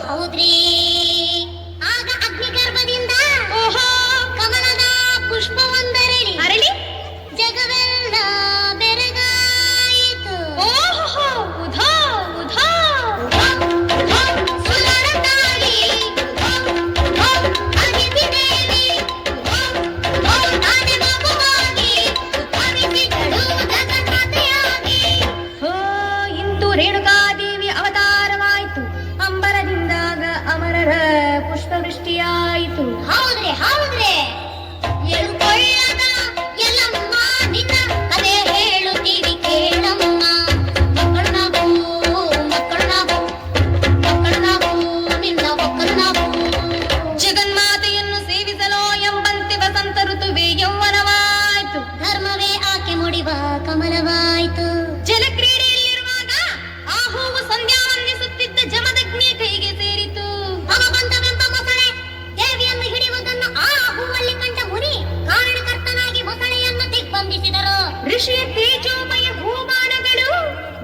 ಹೌದ್ರಿ. ಆಗ ಅಗ್ನಿಗರ್ಭದಿಂದ ಕಮಲದ ಪುಷ್ಪವೊಂದರಳಿ ಅರಳಿ ಜಗವೆಲ್ಲ ಬೆರಗಾಯಿತು. ಉಧಾ ಉಧಾ ಸುರರತಾಳಿ ಅದಿತಿದೇವಿ ತಾನೆ ಮಗುವಾಗಿ ಉದ್ಭವಿಸಿದಳು ಜಗನ್ಮಾತೆಯಾಗಿ. ಇಂದು ರೇಣುಕಾದೇವಿ ಅವತಾರವಾಯಿತು. ಅಂಬರದಿಂದಾಗ ಅಮರರ ಪುಷ್ಪವೃಷ್ಟಿಯಾಯಿತು. ಹೌದ್ರಿ ಹೌದ್ರಿ. ಎಳುಕೊಳ್ಳದ ಎಲ್ಲಮ್ಮ ನಿನ್ನ ಕಥೆ ಹೇಳುತ್ತೀವಿ ಕೇಳಮ್ಮ. ಮಕ್ಕಳು ನಾವು ಮಕ್ಕಳು ನಾವು ಮಕ್ಕಳು ನಾವು ನಿನ್ನ ಮಕ್ಕಳು ನಾವು. ಜಗನ್ಮಾತೆಯನ್ನು ಸೇವಿಸಲೋ ಎಂಬಂತೆ ವಸಂತ ಋತುವೆ ಯೌವನವಾಯಿತು. ಧರ್ಮವೇ ಆಕೆ ಮುಡಿವ ಕಮಲವಾಯಿತು. ಜಲಕ್ರೀಡೆಯಲ್ಲಿರುವಾಗ ಆ ಹೂವು ಸಂಧ್ಯಾ ವಂದಿಸುತ್ತಿದ್ದ ಜಮದಗ್ನಿಯ ಕೈಗೆ ಸೇರಿತು. ಭವಬಂಧವೆಂಬ ಮೊಸಳೆ ದೇವಿಯನ್ನು ಹಿಡಿಯುವುದನ್ನು ಆ ಹೂವಲ್ಲಿ ಕಂಡ ಮುನಿ ಕಾರಣಕರ್ತನಾಗಿ ಮೊಸಳೆಯನ್ನು ದಿಗ್ಬಂಧಿಸಿದರು. ಋಷಿಯ ತೇಜೋಮಯ ಹೂಬಾಣಗಳು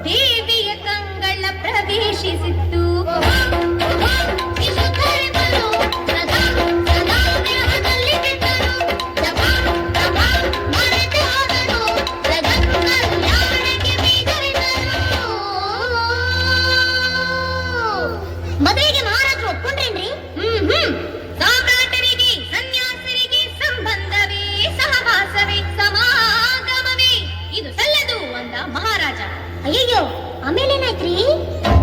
ದೇವಿಯ ಕಂಗಳ ಪ್ರವೇಶಿಸಿತ್ತು. ವಿಶುದ್ಧರೆಂಬರು ಸದಾ ಸದಾ ದೇಹದಲ್ಲಿ ಬಿದ್ದರು. ಜಪ ತಪ ಮರೆತು ಹೋದರು. ಜಗತ್ ಕಲ್ಯಾಣಕ್ಕೆ ಬೀಜವಿದ್ದರು. ಮದುವೆಗೆ ಮಹಾರಾಜರು ಒಪ್ಕೊಂಡ್ರೇನ್ರಿ? ಸಾಮ್ರಾಟರಿಗೆ ಸನ್ಯಾಸರಿಗೆ ಸಂಬಂಧವೇ ಸಹವಾಸವೇ ಸಮಾಗಮವೇ ಇದು ಸಲ್ಲದು ಅಂದ ಮಹಾರಾಜ. ಅಯ್ಯಯ್ಯೋ ಆಮೇಲೇನಾಯ್ತ್ರಿ?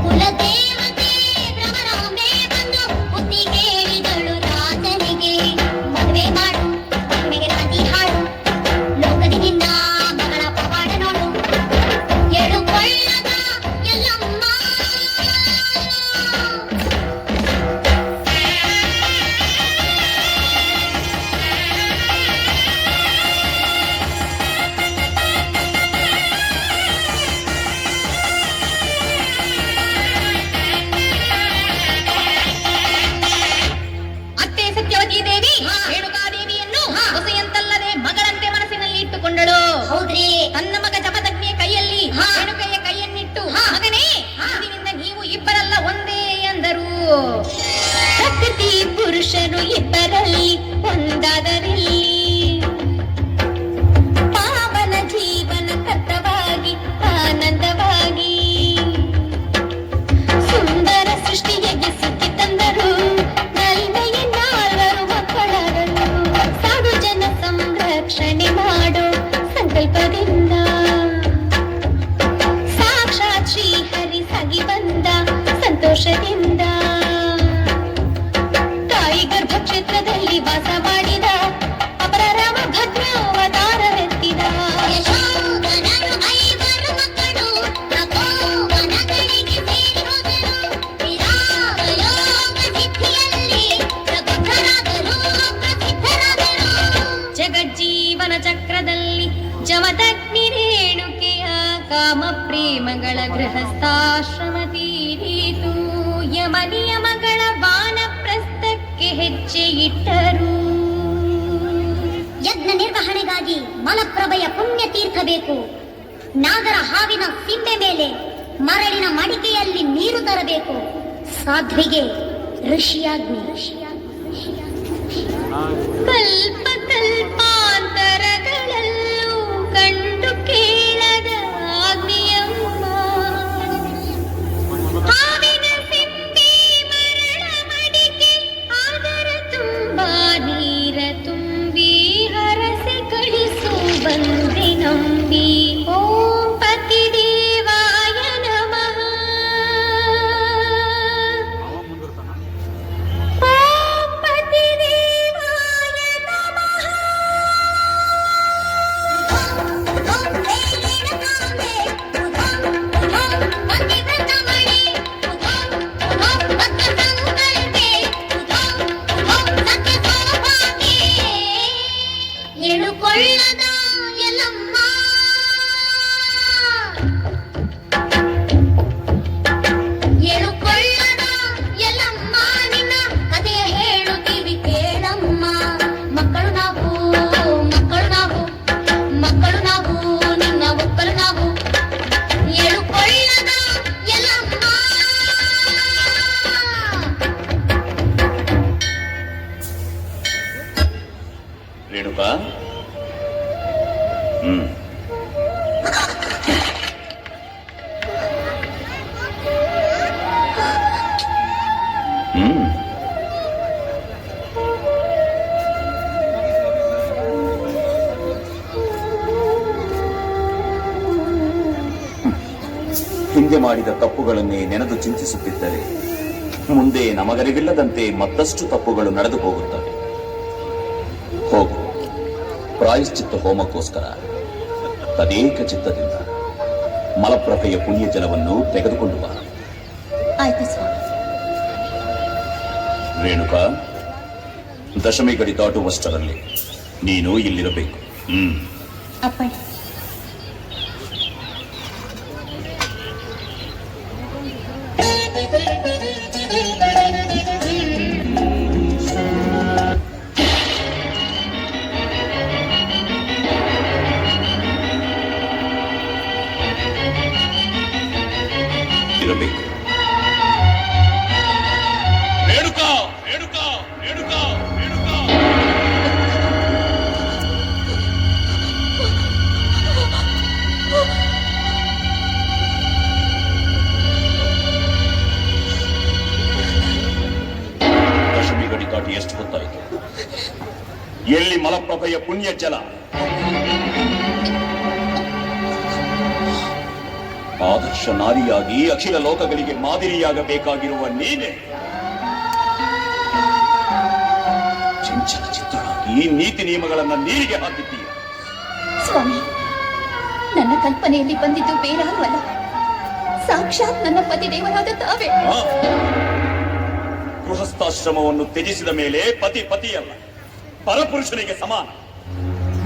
ಕುಲದೇವತೆ ಭ್ರಮರಾಂಬೆ ಬಂದು ಬುದ್ಧಿ ಹೇಳಿದಳು ರಾಜನಿಗೆ. ಮದುವೆ ಮಾಡು ಮದುವೆಗೆ ರಾಜಿ ಹಾಡು ಲೋಕದಿ ನಿನ್ನ ಮಗಳ ಪವಾಡ ನೋಡು. ಎಳುಕೊಳ್ಳದ ಎಲ್ಲಮ್ಮ ಅತ್ತೆ ಸತ್ಯವತಿ ದೇವಿ ರೇಣುಕಾದೇವಿಯನ್ನು ಹೊಸೆಯಂತಲ್ಲದೆ ಮಗಳಂತೆ ಮನಸ್ಸಿನಲ್ಲಿ ಇಟ್ಟುಕೊಂಡಳು. ಹೌದ್ರಿ. ತನ್ನ ಮಗ ಜಮದಗ್ನಿಯ ಕೈಯಲ್ಲಿ ರೇಣುಕೆಯ ಕೈಯನ್ನಿಟ್ಟು ಮಗನೇ ಇಂದಿನಿಂದ ನೀವು ಇಬ್ಬರಲ್ಲ ಒಂದೇ ಎಂದರು. ಪ್ರಕೃತಿ ಪುರುಷರು ಇಬ್ಬರಲ್ಲಿ ಒಂದಾದರಲ್ಲಿ ಪಾವನ ಜೀವನ ಕರ್ತವಾಗಿ ಆನಂದವಾಗಿ ಸುಂದರ ಸೃಷ್ಟಿಗೆ ಸುತ್ತಿ ತಂದರು. ನಲ್ಮೆಯ ನಾಲ್ವರು ಮಕ್ಕಳಾದರು. ಸಾಧು ಜನ ಸಂರಕ್ಷಣೆ ಮಾಡೋ ಸಂಕಲ್ಪದಿಂದ ಸಾಕ್ಷಾತ್ ಶ್ರೀಹರಿ ಸಾಗಿ ಬಂದ ಸಂತೋಷದಿಂದ. ತಾಯಿ ಗರ್ಭಕ್ಷೇತ್ರದಲ್ಲಿ ವಾಸ ಮಾಡಿದ ಅಪರರಾಮ ಭದ್ರ ಅವತಾರವೆತ್ತಿದ. ಯಶೋಧನರು ಐವರು ಮಕ್ಕಳು ತಪೋವನಗಳಿಗೆ ಸೇರಿ ಹೋದರು. ವಿರಾಗ ಯೋಗ ಸಿದ್ಧಿಯಲ್ಲಿ ಪ್ರಬುದ್ಧರಾದರು ಪ್ರಸಿದ್ಧರಾದರು. ಜಗಜ್ಜೀವನ ಚಕ್ರದಲ್ಲಿ ಜಮದಗ್ನಿ ರೇಣುಕೆಯ ಕಾಮ ಪ್ರೇಮಗಳ ಗೃಹಸ್ಥಾಶ್ರಮ ತೀರಿತು. ಯಮ ನಿಯಮಗಳ ವಾನಪ್ರಸ್ಥಕ್ಕೆ ಹೆಜ್ಜೆ ಇಟ್ಟರು. ಯಜ್ಞ ನಿರ್ವಹಣೆಗಾಗಿ ಮಲಪ್ರಭೆಯ ಪುಣ್ಯ ತೀರ್ಥ ಬೇಕು. ನಾಗರ ಹಾವಿನ ಸಿಂಬೆ ಮೇಲೆ ಮರಳಿನ ಮಡಿಕೆಯಲ್ಲಿ ನೀರು ತರಬೇಕು. ಸಾಧ್ವಿಗೆ ಋಷಿಯಾಗ್ನಿ. ಕಲ್ಪ ಕಲ್ಪಾಂತರಗಳಲ್ಲೂ ಕಂಡು ಕೇಳದ ಅಗ್ನಿಯಮ್ಮ. ಹಾವಿನ ಸಿಂಬೆ ಮರಳ ಮಡಿಕೆ ಅದರ ತುಂಬಾ ನೀರ ತುಂಬಿ ಹರಸೆ ಕಳಿಸು ಬಂದೆ ನಂಬಿ. ಓಂ ಪತಿದೇವಾಯ ನಮಃ. ಓಂ ಪತಿದೇವಾಯ ನಮಃ. ಮಾಡಿದ ತಪ್ಪುಗಳನ್ನೇ ನೆನೆದು ಚಿಂತಿಸುತ್ತಿದ್ದರೆ ಮುಂದೆ ನಮಗರಿವಿಲ್ಲದಂತೆ ಮತ್ತಷ್ಟು ತಪ್ಪುಗಳು ನಡೆದು ಹೋಗುತ್ತವೆ. ಹೋಗು, ಪ್ರಾಯಶ್ಚಿತ್ತ ಹೋಮಕ್ಕೋಸ್ಕರ ತದೇಕ ಚಿತ್ತದಿಂದ ಮಲಪ್ರಭೆಯ ಪುಣ್ಯ ಜಲವನ್ನು ತೆಗೆದುಕೊಂಡು ಬಾ. ಆಯ್ತು ಸ್ವಾಮಿ. ರೇಣುಕಾ, ದಶಮಿ ಗಡಿ ದಾಟುವಷ್ಟರಲ್ಲಿ ನೀನು ಇಲ್ಲಿರಬೇಕು. ಅಪ್ಪಣೆ. ಇರಬೇಕು. ರೇಣುಕಾ, ರೇಣುಕಾ, ರೇಣುಕಾ, ರೇಣುಕಾ. ದಶಮಿ ಗಡಿ ದಾಟಿ ಎಷ್ಟು ಹೊತ್ತಾಯಿತು? ಎಲ್ಲಿ ಮಲಪ್ರಭೆಯ ಪುಣ್ಯ ಜಲ? ಆದರ್ಶ ನಾರಿಯಾಗಿ ಅಖಿಲ ಲೋಕಗಳಿಗೆ ಮಾದರಿಯಾಗಬೇಕಾಗಿರುವ ನೀನೆ ಚಂಚಲ ಚಿತ್ತಳಾಗಿ ನೀತಿ ನಿಯಮಗಳನ್ನ ನೀರಿಗೆ ಹಾಕಿದ್ದೀಯ. ಸ್ವಾಮಿ, ನನ್ನ ಕಲ್ಪನೆಯಲ್ಲಿ ಬಂದಿದ್ದು ಬೇರಾರು ಅಲ್ಲ, ಸಾಕ್ಷಾತ್ ನನ್ನ ಪತಿ ದೇವರಾದ ತಾವೇ. ಗೃಹಸ್ಥಾಶ್ರಮವನ್ನು ತ್ಯಜಿಸಿದ ಮೇಲೆ ಪತಿ ಪತಿಯಲ್ಲ, ಪರಪುರುಷನಿಗೆ ಸಮಾನ.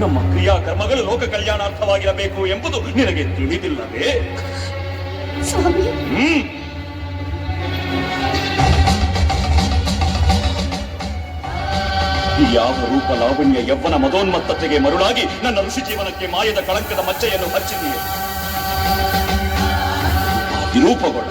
ನಮ್ಮ ಕ್ರಿಯಾಕರ್ಮಗಳು ಲೋಕ ಕಲ್ಯಾಣಾರ್ಥವಾಗಿರಬೇಕು ಎಂಬುದು ನಿನಗೆ ತಿಳಿದಿಲ್ಲವೇ? ಸ್ವಾಮಿ, ಯಾವ ರೂಪ ಲಾವಣ್ಯ ಯವ್ವನ ಮದೋನ್ಮತ್ತತೆಗೆ ಮರುಳಾಗಿ ನನ್ನ ಋಷಿ ಜೀವನಕ್ಕೆ ಮಾಯದ ಕಳಂಕದ ಮಚ್ಚೆಯನ್ನು ಹಚ್ಚಿದೆಯೇ? ವಿರೂಪಗೊಳ್ಳ.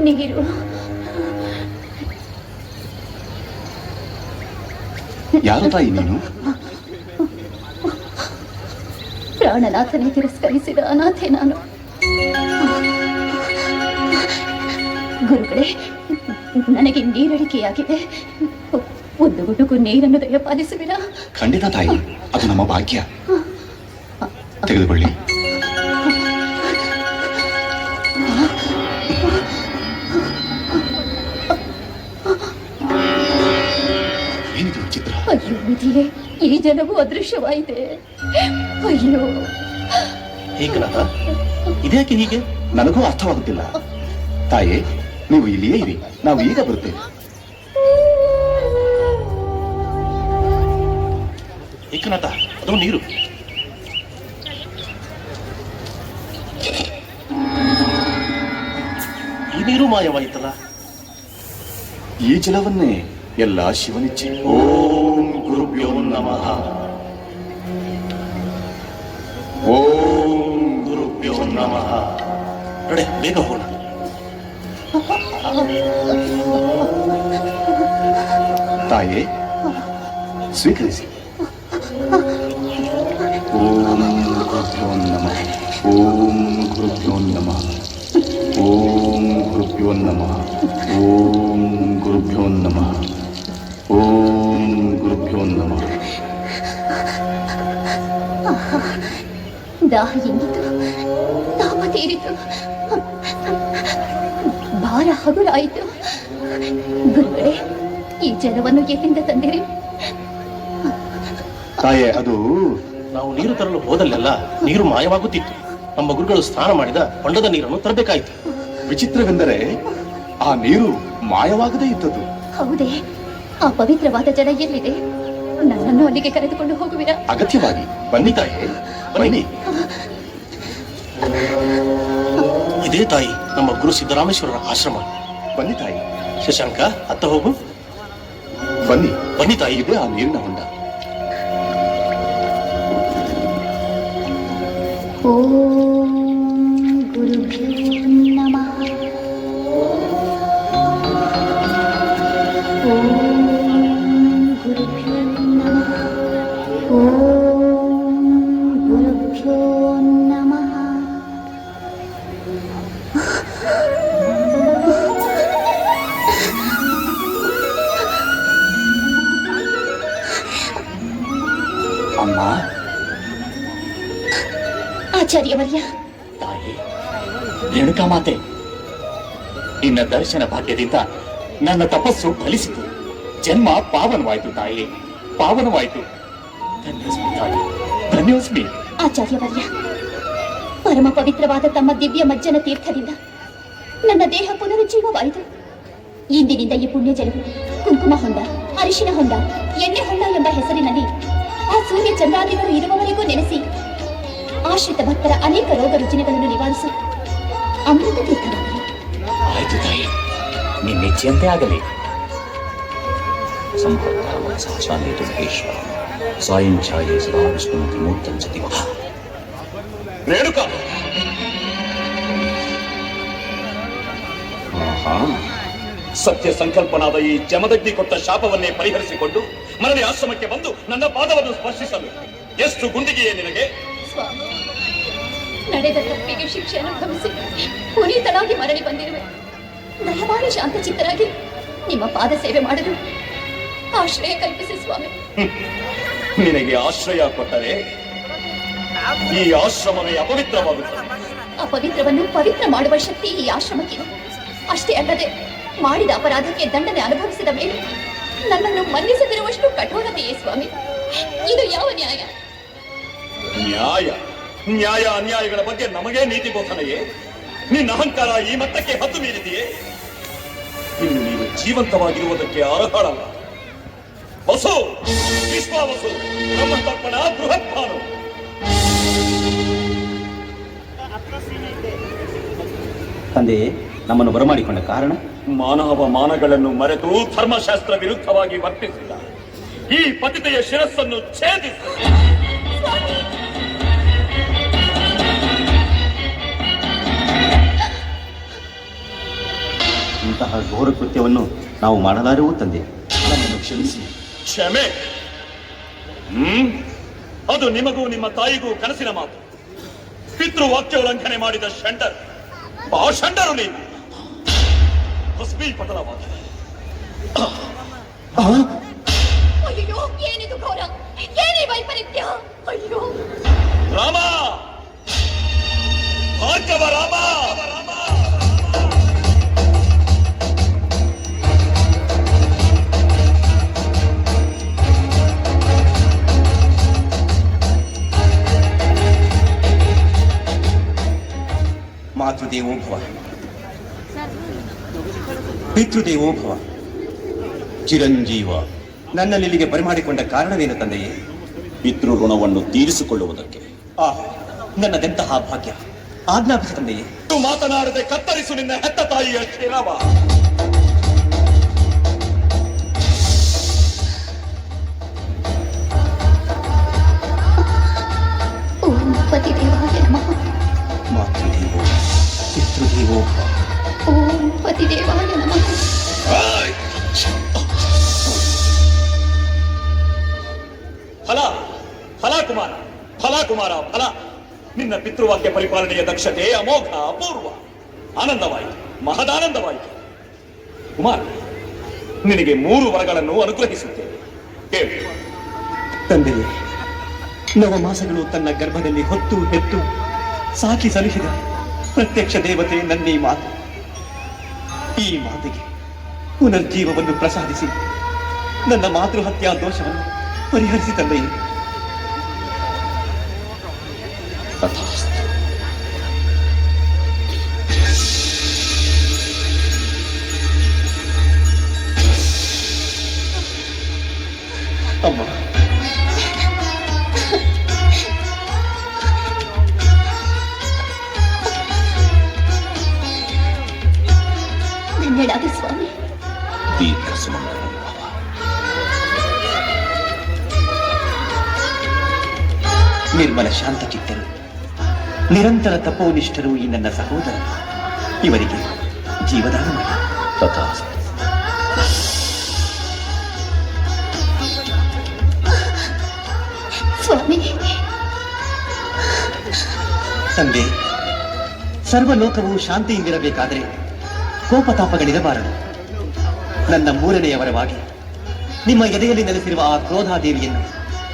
ನೀರು. ಯಾರು ತಾಯಿ ನೀನು? ಪ್ರಾಣನಾಥನೇ ತಿರಸ್ಕರಿಸಿದ ಅನಾಥೆ ನಾನು. ಗುರುಗಳೇ, ನನಗೆ ನೀರಡಿಕೆಯಾಗಿದೆ. ಒಂದು ಗುಡುಗು ನೀರನ್ನು ದಯಪಾಲಿಸುವಿರಾ? ಖಂಡಿತ ತಾಯಿ, ಅದು ನಮ್ಮ ಭಾಗ್ಯ. ತೆಗೆದುಕೊಳ್ಳಿ. ಏನಿದು ವಿಚಿತ್ರ? ಅಯ್ಯೋ ವಿಧಿಯೇ, ಈ ಜಲವು ಅದೃಶ್ಯವಾಯಿತೆ. ಅಯ್ಯೋ ಏಕನಾಥ, ಇದ್ಯಾಕೆ ಹೀಗೆ? ನನಗೂ ಅರ್ಥವಾಗುತ್ತಿಲ್ಲ. ತಾಯೇ, ನೀವು ಇಲ್ಲಿಯೇ ಇರಿ, ನಾವು ಈಗ ಬರುತ್ತೇವೆ. ಏಕನಾಥ, ಅದು ನೀರು. ಈ ನೀರು ಮಾಯವಾಯಿತಲ್ಲ. ಈ ಜಲವನ್ನೇ ಎಲ್ಲ ಶಿವನಿಚ್ಛೆ. ಓಂ ಗುರುಭ್ಯೋ ನಮಃ. ಓಂ ಗುರುಭ್ಯೋ ನಮಃ. ನಡೆ, ಬೇಗ ಹೋಗೋಣ. ತಾಯೇ, ಸ್ವೀಕರಿಸಿ. ಓಂ ಗುರುಭ್ಯೋ ನಮಃ. ಓಂ ಗುರುಭ್ಯೋ ನಮಃ. ಓಂ ಗುರುಭ್ಯೋ ನಮಃ. ಓಂ ಗುರುಭ್ಯೋ ನಮಃ. ಓಂ ಗುರುಭ್ಯೋ ನಮಃ. ದಾಹ ಎಂದಿತು, ತಾಪ ತೀರಿತು, ಭಾರ ಹಗುರಾಯಿತು. ಗುರುಗಳೇ, ಈ ಜಲವನ್ನು ಎಲ್ಲಿಂದ ತಂದಿರಿ? ತಾಯೇ, ಅದು ನಾವು ನೀರು ತರಲು ಹೋದಲ್ಲೆಲ್ಲ ನೀರು ಮಾಯವಾಗುತ್ತಿತ್ತು. ನಮ್ಮ ಗುರುಗಳು ಸ್ನಾನ ಮಾಡಿದ ಹೊಂಡದ ನೀರನ್ನು ತರಬೇಕಾಯಿತು. ವಿಚಿತ್ರವೆಂದರೆ ಆ ನೀರು ಮಾಯವಾಗದೇ ಇದ್ದದ್ದು. ಹೌದೇ? ಆ ಪವಿತ್ರವಾದ ಜಲ ಎಲ್ಲಿದೆ? ನನ್ನನ್ನು ಅಲ್ಲಿಗೆ ಕರೆದುಕೊಂಡು ಹೋಗುವಿರಾ? ಅಗತ್ಯವಾಗಿ. ಬನ್ನಿ ತಾಯೇ, ಬನ್ನಿ. ಇದೇ ತಾಯಿ ನಮ್ಮ ಗುರು ಸಿದ್ದರಾಮೇಶ್ವರರ ಆಶ್ರಮ. ಬನ್ನಿ ತಾಯಿ. ಶಶಾಂಕ, ಅತ್ತ ಹೋಗು. ಬನ್ನಿ. ಬನ್ನಿ ತಾಯಿ. ಇದೆ ಆ ನೀರಿನ ಹೊಂಡ. ಓಂ ಗುರುಭ್ಯೋ ನಮಃ. ಓಂ ಗುರುಭ್ಯೋ ನಮಃ. ಓಂ ಗುರುಭ್ಯೋ ನಮಃ. ಅಮ್ಮ, ಆಚಾರ್ಯವರ್ಯ, ತಾಯಿ ರೇಣುಕಾ ಮಾತೆ, ನಿನ್ನ ದರ್ಶನ ಭಾಗ್ಯದಿಂದ ನನ್ನ ತಪಸ್ಸು ಫಲಿಸಿತು. ಜನ್ಮ ಪಾವನವಾಯಿತು ತಾಯಿ, ಪಾವನವಾಯಿತು. ಧನ್ಯೋಸ್ಮಿ ತಾಯಿ, ಧನ್ಯೋಸ್ಮಿ. ಆಚಾರ್ಯವರ್ಯ, ಪರಮ ಪವಿತ್ರವಾದ ತಮ್ಮ ದಿವ್ಯ ಮಜ್ಜನ ತೀರ್ಥದಿಂದ ನನ್ನ ದೇಹ ಪುನರುಜ್ಜೀವವಾಯಿತು. ಇಂದಿನಿಂದ ಈ ಪುಣ್ಯ ಜಲವು ಕುಂಕುಮ ಹೊಂಡ, ಅರಿಶಿನ ಹೊಂಡ, ಎಣ್ಣೆ ಹೊಂಡ ಎಂಬ ಹೆಸರಿನಲ್ಲಿ ಆ ಸೂರ್ಯ ಚಂದ್ರಾದಿಗಳು ಇರುವವರೆಗೂ ನೆನೆಸಿ ಆಶ್ರಿತ ಭಕ್ತರ ಅನೇಕ ರೋಗ ರುಜಿನಗಳನ್ನು ನಿವಾರಿಸಿ ಅಮೃತ ತೀರ್ಥವಾಗಲಿ. ಆಯ್ತು ತಾಯಿ, ನಿನ್ನಿಚ್ಛೆಯಂತೆ ಆಗಲಿ. ಸಂಪರ್ಕಾಮೇ ದುರ್ಗೇಶ್ವರ ಸಾಯಂಛಾಯೇ ಸದಾ ವಿಷ್ಣುಮತಿ ಮೂರ್ತಂಚತಿ ಮಹಾ. ರೇಣುಕಾ, ಸತ್ಯ ಸಂಕಲ್ಪನಾದ ಈ ಜಮದಗ್ನಿ ಕೊಟ್ಟ ಶಾಪವನ್ನೇ ಪರಿಹರಿಸಿಕೊಂಡು ಮರಳಿ ಆಶ್ರಮಕ್ಕೆ ಬಂದು ನನ್ನ ಪಾದವನ್ನು ಸ್ಪರ್ಶಿಸಲು ಎಷ್ಟು ಗುಂಡಿಗೆಯೇ ನಿನಗೆ? ಸ್ವಾಮಿ, ನಡೆದ ತಪ್ಪಿಗೆ ಶಿಕ್ಷೆ ಅನುಭವಿಸಿ ಪುನೀತನಾಗಿ ಮರಳಿ ಬಂದಿರುವೆ. ದಯಮಾಡಿ ಶಾಂತಚಿತ್ತರಾಗಿ ನಿಮ್ಮ ಪಾದ ಸೇವೆ ಮಾಡಲು ಆಶ್ರಯ ಕಲ್ಪಿಸಿ ಸ್ವಾಮಿ. ನಿನಗೆ ಆಶ್ರಯ ಕೊಟ್ಟರೆ ಈ ಆಶ್ರಮವೇ ಅಪವಿತ್ರವಾಗುತ್ತದೆ. ಅಪವಿತ್ರವನ್ನು ಪವಿತ್ರ ಮಾಡುವ ಶಕ್ತಿ ಈ ಆಶ್ರಮಕ್ಕಿದೆ. ಅಷ್ಟೇ ಅಲ್ಲದೆ ಮಾಡಿದ ಅಪರಾಧಕ್ಕೆ ದಂಡನೆ ಅನುಭವಿಸಿದ ಮೇಲೆ ನನ್ನನ್ನು ಮನ್ನಿಸದಿರುವಷ್ಟು ಕಠೋರತೆಯೇ ಸ್ವಾಮಿ. ಇದು ಯಾವ ನ್ಯಾಯ? ನ್ಯಾಯ ನ್ಯಾಯ ಅನ್ಯಾಯಗಳ ಬಗ್ಗೆ ನಮಗೇ ನೀತಿ ಬೋಧನೆಯೇ? ನಿನ್ನ ಅಹಂಕಾರ ಈ ಮಟ್ಟಕ್ಕೆ ಹದ್ದು ಮೀರಿದೆಯೇ? ಇನ್ನು ನೀನು ಜೀವಂತವಾಗಿರುವುದಕ್ಕೆ ಅರ್ಹಳಲ್ಲ. ವಸು, ವಿಶ್ವಾವಸು, ಬ್ರಹ್ಮತರ್ಪಣ, ಬೃಹತ್ಭಾನು. ತಂದೆಯೇ, ನಮ್ಮನ್ನು ಬರಮಾಡಿಕೊಂಡ ಕಾರಣ? ಮಾನವ ಮಾನಗಳನ್ನು ಮರೆತು ಧರ್ಮಶಾಸ್ತ್ರ ವಿರುದ್ಧವಾಗಿ ವರ್ತಿಸಿದ ಈ ಪತಿತೆಯ ಶಿರಸ್ಸನ್ನು ಛೇದಿಸಿ ಇಂತಹ ಘೋರ ಕೃತ್ಯವನ್ನು ನಾವು ಮಾಡಲಾರೆವು ತಂದೆ. ನಮ್ಮನ್ನು ಕ್ಷಮಿಸಿ. ಕ್ಷಮೆ? ಅದು ನಿಮಗೂ ನಿಮ್ಮ ತಾಯಿಗೂ ಕನಸಿನ ಮಾತು. ಪಿತೃವಾಕ್ಯ ಉಲ್ಲಂಘನೆ ಮಾಡಿದ ಷಂಡರ್, ಆ ಷಂಡರು ನೀನು. ಭಸ್ಮೀ ಪಟಲವಾಗಿದೆ. ಅಯ್ಯೋ, ಏನಿದು ಘೋರ, ಏನೇ ವೈಪರೀತ್ಯ! ಅಯ್ಯೋ ರಾಮ, ಭಾರ್ಗವ ರಾಮ. ಮಾತೃದೇವೋ ಭವ, ಪಿತೃದೇವೋ ಭವ, ಚಿರಂಜೀವ. ನನ್ನಲ್ಲಿಗೆ ಬರಮಾಡಿಕೊಂಡ ಕಾರಣವೇನು ತಂದೆಯೇ? ಪಿತೃ ಋಣವನ್ನು ತೀರಿಸಿಕೊಳ್ಳುವುದಕ್ಕೆ. ನನ್ನದೆಂತಹ ಭಾಗ್ಯ! ಆಜ್ಞಾಪಿಸಿ ತಂದೆಯೇ. ಮಾತನಾಡದೆ ಕತ್ತರಿಸು ನಿನ್ನ ಹೆತ್ತ ತಾಯಿಯ ಶಿರವ. ಓಂ ಪತಿದೇವಾಯ ನಮಃ. ಮಾತೃದೇವೋ ಪಿತೃದೇವೋ ಭವ. ಓಂ ಪತಿದೇವಾಯ ನಮಃ. ಫಲ ಫಲ ಕುಮಾರ, ಫಲ ಕುಮಾರ, ಫಲ. ನಿನ್ನ ಪಿತೃವಾಕ್ಯ ಪರಿಪಾಲನೆಯ ದಕ್ಷತೆ ಅಮೋಘ, ಅಪೂರ್ವ. ಆನಂದವಾಯಿತು, ಮಹದಾನಂದವಾಯಿತು. ಕುಮಾರ, ನಿನಗೆ 3 ವರಗಳನ್ನು ಅನುಗ್ರಹಿಸುತ್ತೇನೆ. ಹೇಳು. ತಂದೆಯೇ, ನವಮಾಸಗಳು ತನ್ನ ಗರ್ಭದಲ್ಲಿ ಹೊತ್ತು ಹೆತ್ತು ಸಾಕಿ ಸಲಹಿದ ಪ್ರತ್ಯಕ್ಷ ದೇವತೆ ನನ್ನೀ ಮಾತು. ಈ ಮಾತಿಗೆ ಪುನರ್ಜೀವವನ್ನು ಪ್ರಸಾದಿಸಿ ನನ್ನ ಮಾತೃಹತ್ಯಾ ದೋಷವನ್ನು ಪರಿಹರಿಸಿ ತಂದೆಯೇ. ತಥಾಸ್ತು. ಅಮ್ಮ, ಧನ್ಯಳಾದ ಸ್ವಾಮಿ. ದೀರ್ಘ ಸುಮಂಗಲ ಭವ. ನಿರ್ಮಲ ಶಾಂತ ಚಿತ್ತರು, ನಿರಂತರ ತಪೋನಿಷ್ಠರು ಈ ನನ್ನ ಸಹೋದರ. ಇವರಿಗೆ ಜೀವದಾನ ಮಾಡಿ. ತಥಾಸ್ತು. ಸ್ವಾಮಿ, ತಂದೆ, ಸರ್ವಲೋಕವು ಶಾಂತಿಯಿಂದಿರಬೇಕಾದರೆ ಕೋಪತಾಪಗಳಿರಬಾರದು. ನನ್ನ 3ನೇ ವರವಾಗಿ ನಿಮ್ಮ ಎದೆಯಲ್ಲಿ ನೆಲೆಸಿರುವ ಆ ಕ್ರೋಧಾದೇವಿಯನ್ನು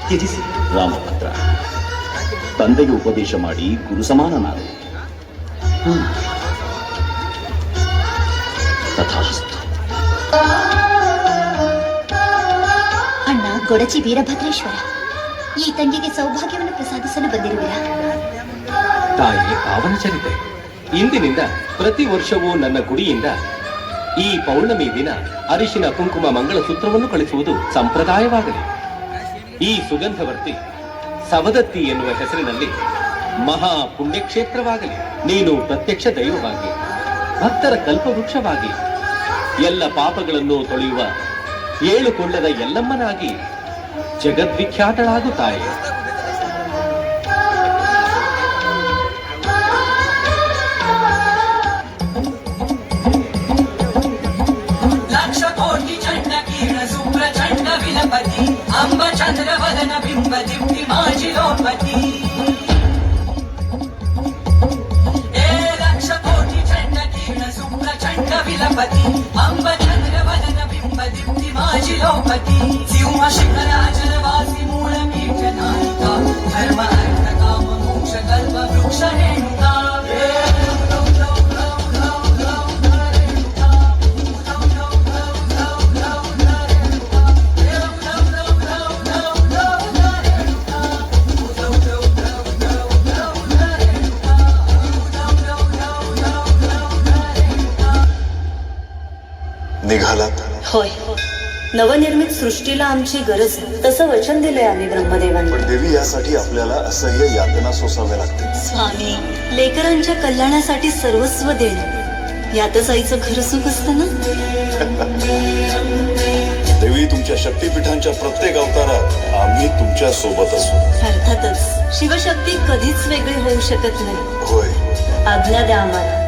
ತ್ಯಜಿಸಿ. ರಾಮಭದ್ರ, ತಂದೆಗೆ ಉಪದೇಶ ಮಾಡಿ ಗುರು ಸಮಾನನಾದೆ. ತಥಾಸ್ತು. ಅಣ್ಣ ಗೊಡಚಿ ವೀರಭದ್ರೇಶ್ವರ, ಈ ತಂಗಿಗೆ ಸೌಭಾಗ್ಯವನ್ನು ಪ್ರಸಾದಿಸಲು ಬಂದಿರುವಿರಾ? ತಾಯಿ ಪಾವನ ಚರಿತೆ. ಇಂದಿನಿಂದ ಪ್ರತಿ ವರ್ಷವೂ ನನ್ನ ಗುಡಿಯಿಂದ ಈ ಪೌರ್ಣಮಿ ದಿನ ಅರಿಶಿನ ಕುಂಕುಮ ಮಂಗಳಸೂತ್ರವನ್ನು ಕಳಿಸುವುದು ಸಂಪ್ರದಾಯವಾಗಲಿ. ಈ ಸುಗಂಧವರ್ತಿ ಸವದತ್ತಿ ಎನ್ನುವ ಹೆಸರಿನಲ್ಲಿ ಮಹಾ ಪುಣ್ಯಕ್ಷೇತ್ರವಾಗಲಿ. ನೀನು ಪ್ರತ್ಯಕ್ಷ ದೈವವಾಗಿ, ಭಕ್ತರ ಕಲ್ಪವೃಕ್ಷವಾಗಿ, ಎಲ್ಲ ಪಾಪಗಳನ್ನು ತೊಳೆಯುವ 7 ಕೊಂಡದ ಎಲ್ಲಮ್ಮನಾಗಿ ಜಗದ್ವಿಖ್ಯಾತಳಾಗು ತಾಯಿ. विलपति अंब चंद्र वदन बिंब दीप्ति माजिलोपति ए लक्ष कोटि चंड किरण शुक्र चंड विलपति अंब चंद्र वदन बिंब दीप्ति माजिलोपति सिंह शिखराचल वासी मूल कीर्तनायिका धर्म अर्थ काम मोक्ष कल्प वृक्ष रेणुका निघालात? होय, नवनिर्मित सृष्टीला आमची गरज आहे तसं वचन दिलंय आम्ही ब्रह्मदेवांनी. पण देवी, यासाठी आपल्याला असह्य यातना सोसाव्या लागतील. स्वामी, लेकरांच्या कल्याणासाठी सर्वस्व देणं यातच आईचं खरं सुख असतं ना. देवी, तुमच्या शक्तीपीठांच्या प्रत्येक अवतारात आम्ही तुमच्या सोबत असू. अर्थातच शिवशक्ती कधीच वेगळी होऊ शकत नाही. होय. आज्ञा द्या आम्हाला.